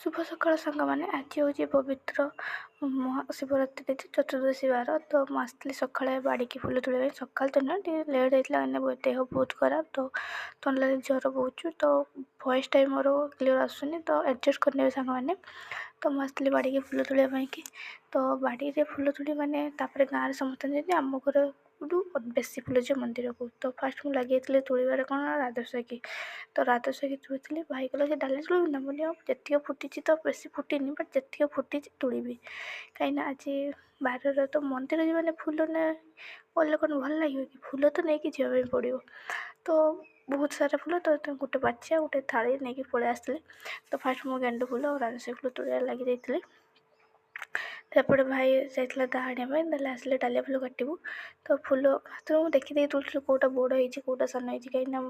ଶୁଭ ସକାଳ ସାଙ୍ଗମାନେ। ଆଜି ହେଉଛି ପବିତ୍ର ମହାଶିବରାତ୍ରି ଚତୁର୍ଦ୍ଦଶୀ ବାର। ତ ମୁଁ ଆସିଥିଲି ସକାଳେ ବାଡ଼ିକି ଫୁଲ ତୋଳିବା ପାଇଁ। ସକାଳ ତ ନୁହେଁ, ଟିକେ ଲେଟ୍ ହେଇଥିଲା, କାହିଁକିନା ଦେହ ବହୁତ ଖରାପ, ତ ଥଣ୍ଡାରେ ଜ୍ୱର ବହୁଛୁ, ତ ଭଏସ୍ ଟାଇମ୍ ମୋର କ୍ଲିୟର୍ ଆସୁନି, ତ ଆଡ଼ଜଷ୍ଟ କରିନେବେ ସାଙ୍ଗମାନେ। ତ ମୁଁ ଆସିଥିଲି ବାଡ଼ିକି ଫୁଲ ତୋଳିବା ପାଇଁକି। ତ ବାଡ଼ିରେ ଫୁଲ ତୋଳି ମାନେ ତାପରେ ଗାଁରେ ସମସ୍ତେ ଯେମିତି ଆମ ଘରଠୁ ବେଶୀ ଫୁଲ ଯିବ ମନ୍ଦିରକୁ। ତ ଫାଷ୍ଟ ମୁଁ ଲାଗିଯାଇଥିଲି ତୋଳିବାରେ କ'ଣ ରାଧାସ୍ୱାକ୍ଷୀ। ତ ରାଧାସ୍ୱାକ୍ଷୀ ତୋଳିଥିଲି। ଭାଇ କହିଲା ଯେ ଡାଲି ତୋଳିବି ନା, ବୋଲି ଆଉ ଯେତିକି ଫୁଟିଛି ତ ବେଶୀ ଫୁଟିନି, ବଟ୍ ଯେତିକି ଫୁଟିଛି ତୋଳିବି, କାହିଁକିନା ଆଜି ବାରରେ ତ ମନ୍ଦିର ଯିବାନେ ଫୁଲ ଗଲେ କ'ଣ ଭଲ ଲାଗିବ କି? ଫୁଲ ତ ନେଇକି ଯିବା ପାଇଁ ପଡ଼ିବ। ତ ବହୁତ ସାରା ଫୁଲ, ତ ଗୋଟେ ପାଚିଆ ଗୋଟେ ଥାଳି ନେଇକି ପଳେଇ ଆସିଥିଲି। ତ ଫାଷ୍ଟ ମୁଁ ଗେଣ୍ଡୁ ଫୁଲ ଆଉ ରାଧାସ୍ୱାକ୍ଷୀ ଫୁଲ ତୋଳିବାରେ ଲାଗି ଯାଇଥିଲି। ତାପରେ ଭାଇ ଯାଇଥିଲା ଦା ଆଣିବା ପାଇଁ, ତାହେଲେ ଆସିଲେ ଡାଲିଆ ଫୁଲ କାଟିବୁ। ତ ଫୁଲ ହାତରୁ ମୁଁ ଦେଖି ତୁଳିଥିଲି କେଉଁଟା ବଡ଼ ହେଇଛି କେଉଁଟା ସାନ ହେଇଛି, କାହିଁକିନା